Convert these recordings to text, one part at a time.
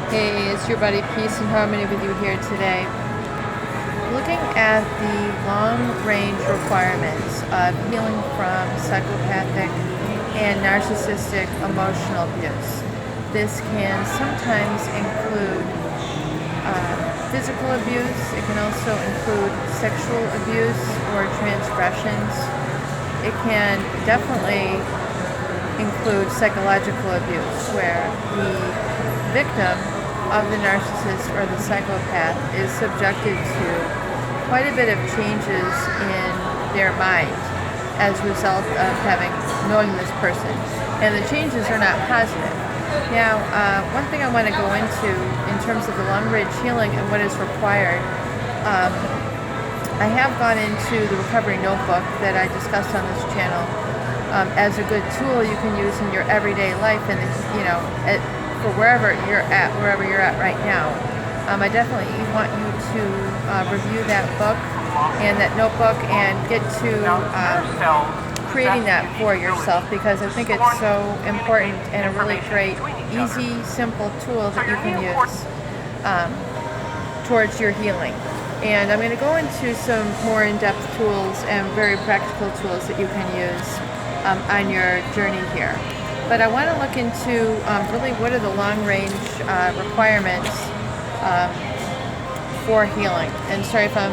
Hey, it's your buddy Peace and Harmony with you here today. Looking at the long-range requirements of healing from psychopathic and narcissistic emotional abuse. This can sometimes include physical abuse. It can also include sexual abuse or transgressions. It can definitely include psychological abuse, where the victim of the narcissist or the psychopath is subjected to quite a bit of changes in their mind as a result of knowing this person, and the changes are not positive. Now, one thing I want to go into in terms of the long-range healing and what is required, I have gone into the recovery notebook that I discussed on this channel as a good tool you can use in your everyday life, and for wherever you're at right now. I definitely want you to review that book and that notebook and get to creating that for yourself, because I think it's so important and a really great, easy, simple tool that you can use towards your healing. And I'm going to go into some more in-depth tools and very practical tools that you can use on your journey here. But I want to look into really what are the long-range requirements for healing. And sorry if I'm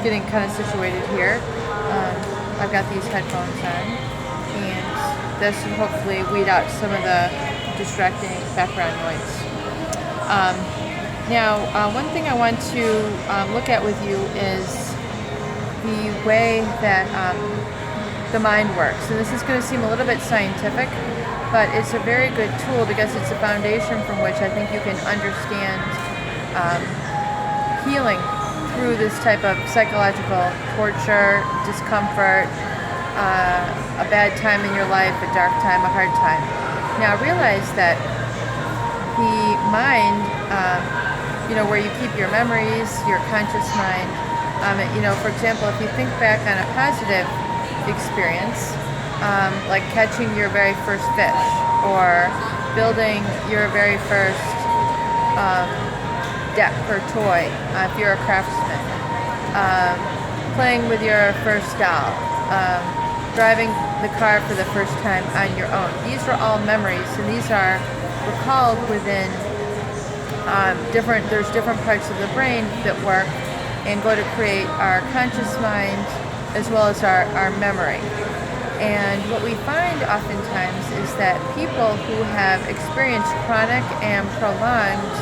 getting kind of situated here. I've got these headphones on, and this should hopefully weed out some of the distracting background noise. Now, one thing I want to look at with you is the way that the mind works. And this is going to seem a little bit scientific, but it's a very good tool because it's a foundation from which I think you can understand healing through this type of psychological torture, discomfort, a bad time in your life, a dark time, a hard time. Now realize that the mind, where you keep your memories, your conscious mind, for example, if you think back on a positive experience, like catching your very first fish, or building your very first deck or toy, if you're a craftsman, playing with your first doll, driving the car for the first time on your own. These are all memories, and these are recalled within there's different parts of the brain that work and go to create our conscious mind as well as our memory. And what we find oftentimes is that people who have experienced chronic and prolonged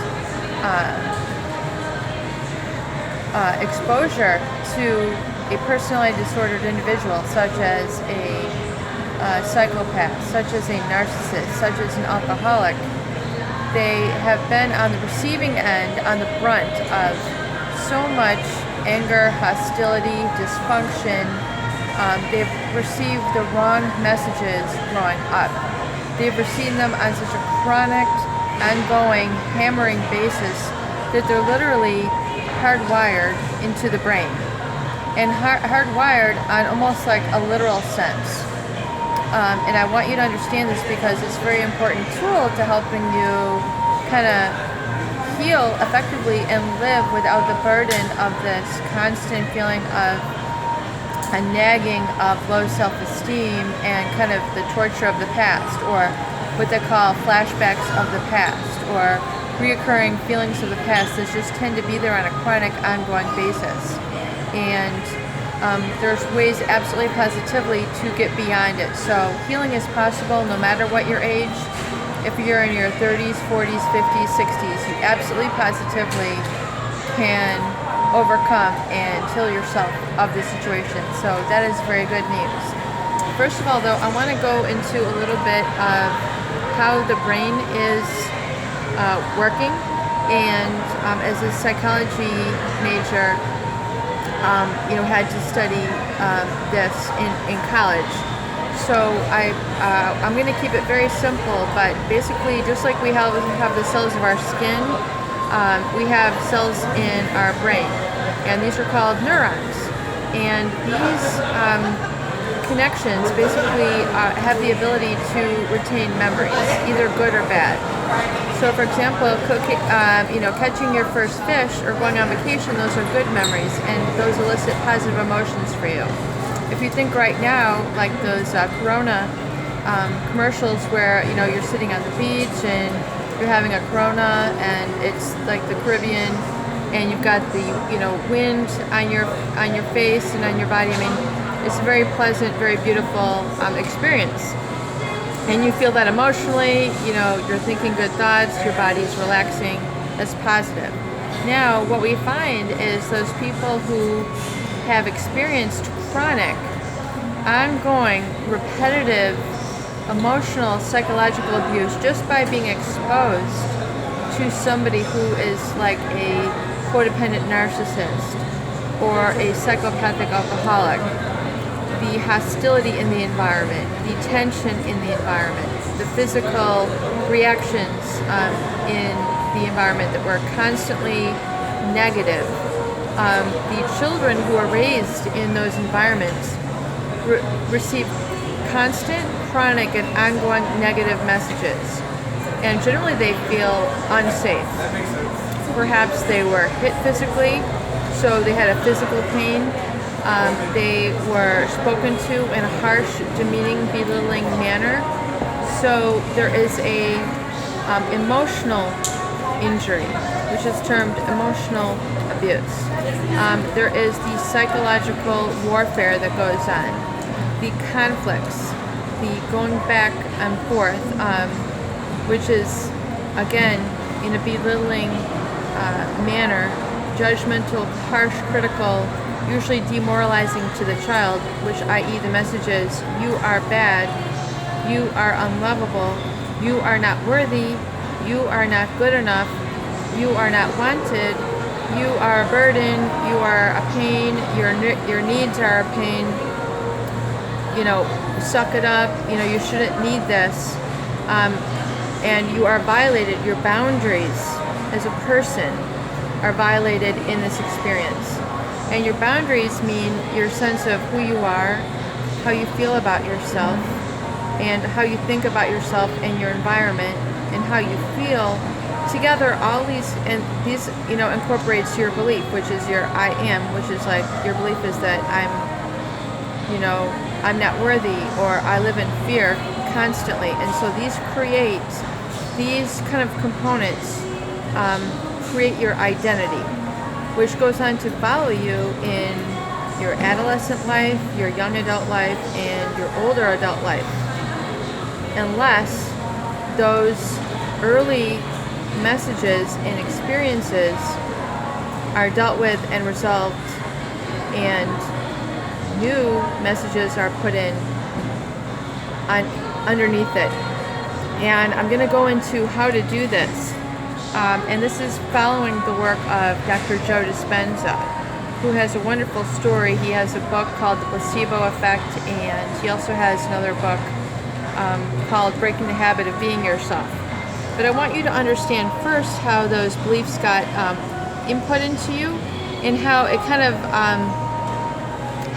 exposure to a personality disordered individual, such as a psychopath, such as a narcissist, such as an alcoholic, they have been on the receiving end, on the brunt of so much anger, hostility, dysfunction. They've received the wrong messages growing up. They've received them on such a chronic, ongoing, hammering basis that they're literally hardwired into the brain, and hardwired on almost like a literal sense. And I want you to understand this because it's a very important tool to helping you kind of heal effectively and live without the burden of this constant feeling of a nagging of low self-esteem and kind of the torture of the past, or what they call flashbacks of the past, or reoccurring feelings of the past that just tend to be there on a chronic, ongoing basis. And there's ways absolutely positively to get beyond it. So healing is possible no matter what your age. If you're in your 30s, 40s, 50s, 60s, you absolutely positively can overcome and heal yourself of this situation. So that is very good news. First of all, though, I want to go into a little bit of how the brain is working. And as a psychology major, had to study this in college. So I'm going to keep it very simple, but basically just like we have the cells of our skin, we have cells in our brain, and these are called neurons. And these connections basically have the ability to retain memories, either good or bad. So, for example, catching your first fish or going on vacation, those are good memories, and those elicit positive emotions for you. If you think right now, like those Corona commercials where you're sitting on the beach and you're having a Corona, and it's like the Caribbean, and you've got the wind on your face and on your body. I mean, it's a very pleasant, very beautiful experience. And you feel that emotionally, you're thinking good thoughts, your body's relaxing, that's positive. Now, what we find is those people who have experienced chronic, ongoing, repetitive, emotional, psychological abuse just by being exposed to somebody who is like a codependent narcissist or a psychopathic alcoholic. The hostility in the environment, the tension in the environment, the physical reactions in the environment that were constantly negative. The children who are raised in those environments receive constant, chronic, and ongoing negative messages. And generally they feel unsafe. Perhaps they were hit physically, so they had a physical pain. They were spoken to in a harsh, demeaning, belittling manner. So there is a emotional injury, which is termed emotional abuse. There is the psychological warfare that goes on, the conflicts, the going back and forth, which is, again, in a belittling manner, judgmental, harsh, critical, usually demoralizing to the child, which i.e. the message is, you are bad, you are unlovable, you are not worthy, you are not good enough, you are not wanted, you are a burden, you are a pain, your needs are a pain, suck it up, you shouldn't need this, and you are violated, your boundaries as a person are violated in this experience. And your boundaries mean your sense of who you are, how you feel about yourself, and how you think about yourself and your environment, and how you feel. Together, all these incorporates your belief, which is your I am, which is like your belief is that I'm not worthy, or I live in fear constantly. And so these kind of components create your identity, which goes on to follow you in your adolescent life, your young adult life, and your older adult life, unless those early messages and experiences are dealt with and resolved, and new messages are put in underneath it. And I'm going to go into how to do this. And this is following the work of Dr. Joe Dispenza, who has a wonderful story. He has a book called The Placebo Effect, and he also has another book called Breaking the Habit of Being Yourself. But I want you to understand first how those beliefs got input into you, and how it kind of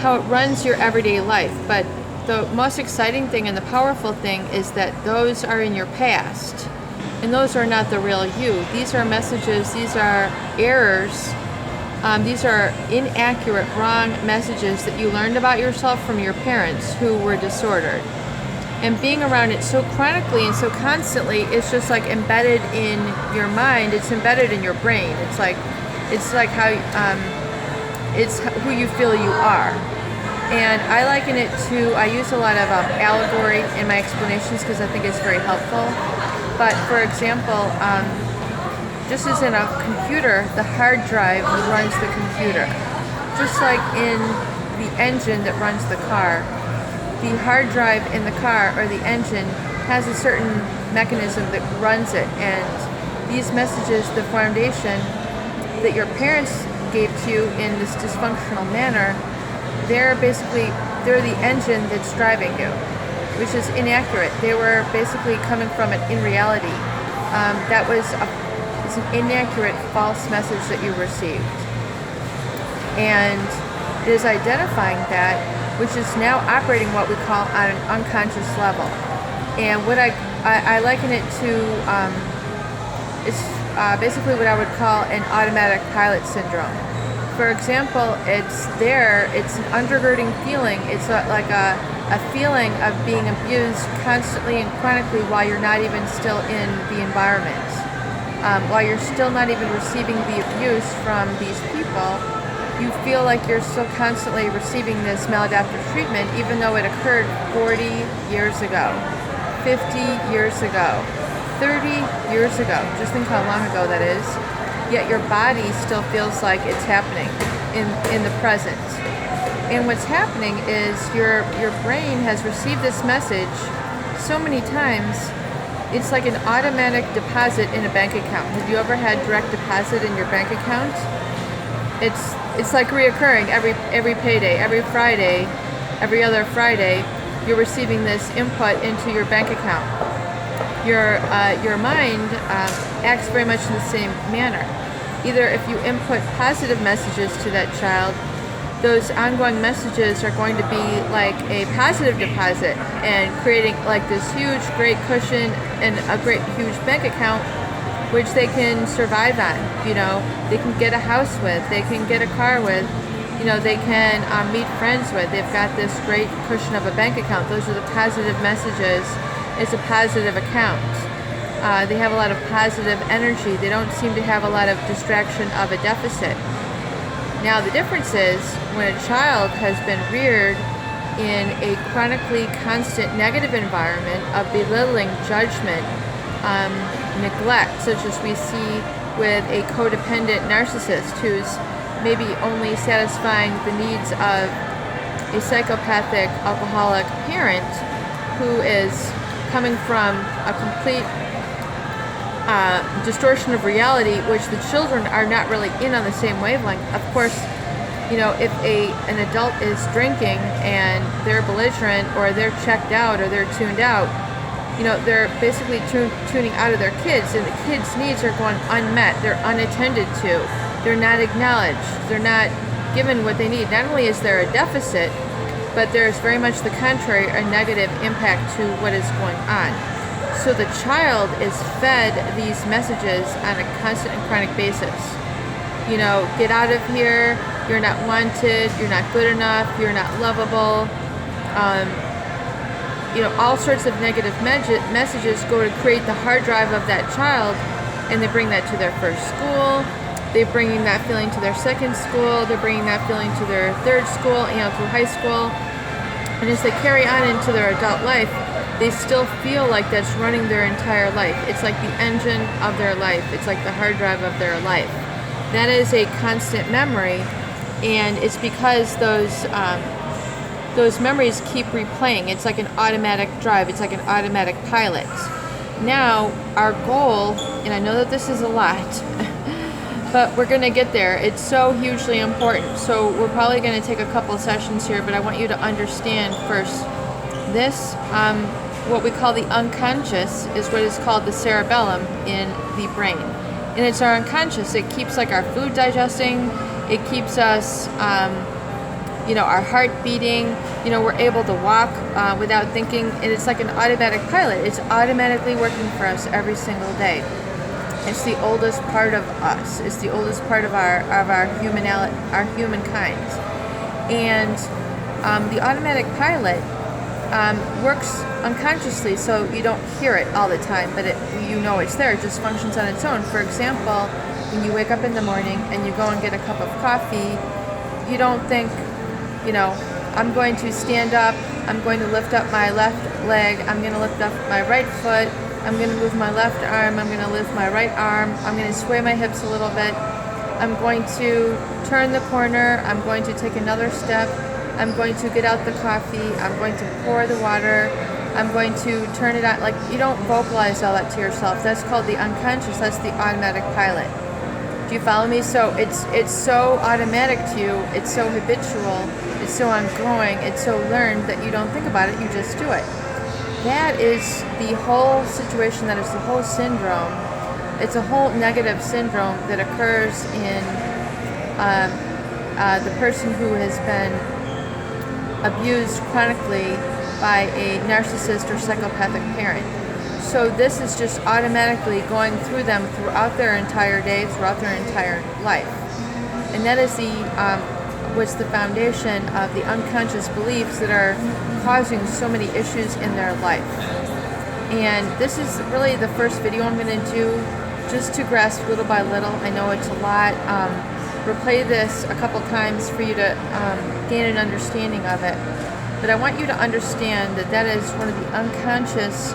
how it runs your everyday life. But the most exciting thing and the powerful thing is that those are in your past. And those are not the real you. These are messages, these are errors, these are inaccurate, wrong messages that you learned about yourself from your parents who were disordered. And being around it so chronically and so constantly, it's just like embedded in your mind, it's embedded in your brain. It's like how, it's who you feel you are. And I liken it to, I use a lot of allegory in my explanations because I think it's very helpful. But for example, just as in a computer, the hard drive runs the computer. Just like in the engine that runs the car, the hard drive in the car or the engine has a certain mechanism that runs it. And these messages, the foundation that your parents gave to you in this dysfunctional manner, they're the engine that's driving you, which is inaccurate. They were basically coming from it in reality. It's an inaccurate, false message that you received. And it is identifying that which is now operating what we call on an unconscious level. And what I liken it to, it's basically what I would call an automatic pilot syndrome. For example, it's an undergirding feeling. It's like a feeling of being abused constantly and chronically while you're not even still in the environment. While you're still not even receiving the abuse from these people, you feel like you're still constantly receiving this maladaptive treatment, even though it occurred 40 years ago, 50 years ago, 30 years ago. Just think how long ago that is. Yet your body still feels like it's happening in the present. And what's happening is your brain has received this message so many times, it's like an automatic deposit in a bank account. Have you ever had direct deposit in your bank account? It's like reoccurring every payday, every Friday, every other Friday, you're receiving this input into your bank account. Your mind acts very much in the same manner. Either if you input positive messages to that child, those ongoing messages are going to be like a positive deposit and creating like this huge, great cushion and a great, huge bank account, which they can survive on. You know, they can get a house with, they can get a car with, you know, they can meet friends with. They've got this great cushion of a bank account. Those are the positive messages. It's a positive account. They have a lot of positive energy. They don't seem to have a lot of distraction of a deficit. Now the difference is when a child has been reared in a chronically constant negative environment of belittling, judgment, neglect, such as we see with a codependent narcissist who's maybe only satisfying the needs of a psychopathic alcoholic parent who is coming from a complete distortion of reality, which the children are not really in on the same wavelength. Of course, you know, if an adult is drinking and they're belligerent or they're checked out or they're tuned out, you know, they're basically tuning out of their kids, and the kids' needs are going unmet. They're unattended to. They're not acknowledged. They're not given what they need. Not only is there a deficit, but there's very much the contrary, a negative impact to what is going on. So the child is fed these messages on a constant and chronic basis. You know, get out of here, you're not wanted, you're not good enough, you're not lovable. You know, all sorts of negative messages go to create the hard drive of that child, and they bring that to their first school. They're bringing that feeling to their second school. They're bringing that feeling to their third school, you know, through high school. And as they carry on into their adult life, they still feel like that's running their entire life. It's like the engine of their life. It's like the hard drive of their life. That is a constant memory, and it's because those memories keep replaying. It's like an automatic drive. It's like an automatic pilot. Now, our goal, and I know that this is a lot, but we're going to get there. It's so hugely important. So we're probably going to take a couple sessions here, but I want you to understand first this, what we call the unconscious is what is called the cerebellum in the brain. And it's our unconscious. It keeps like our food digesting. It keeps us, you know, our heart beating. You know, we're able to walk without thinking. And it's like an automatic pilot. It's automatically working for us every single day. It's the oldest part of us. It's the oldest part of our humankind. And the automatic pilot works unconsciously, so you don't hear it all the time, but you know it's there. It just functions on its own. For example, when you wake up in the morning and you go and get a cup of coffee, you don't think, you know, I'm going to stand up, I'm going to lift up my left leg, I'm going to lift up my right foot, I'm going to move my left arm, I'm going to lift my right arm, I'm going to sway my hips a little bit, I'm going to turn the corner, I'm going to take another step, I'm going to get out the coffee, I'm going to pour the water, I'm going to turn it on. Like, you don't vocalize all that to yourself. That's called the unconscious. That's the automatic pilot. Do you follow me? So it's so automatic to you, it's so habitual, it's so ongoing, it's so learned that you don't think about it, you just do it. That is the whole situation, that is the whole syndrome. It's a whole negative syndrome that occurs in the person who has been abused chronically by a narcissist or psychopathic parent. So this is just automatically going through them throughout their entire day, throughout their entire life. And that is what's the foundation of the unconscious beliefs that are causing so many issues in their life. And this is really the first video I'm going to do, just to grasp little by little. I know it's a lot. Replay this a couple times for you to gain an understanding of it. But I want you to understand that that is one of the unconscious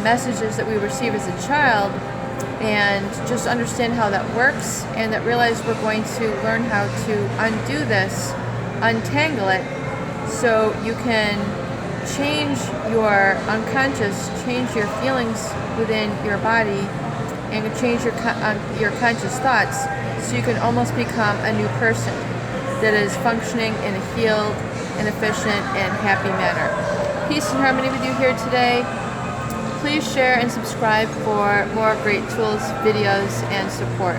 messages that we receive as a child, and just understand how that works, and that realize we're going to learn how to undo this, untangle it, so you can change your unconscious, change your feelings within your body, and change your conscious thoughts, so you can almost become a new person that is functioning in a healed and efficient and happy manner. Peace and harmony with you here today. Please share and subscribe for more great tools, videos, and support.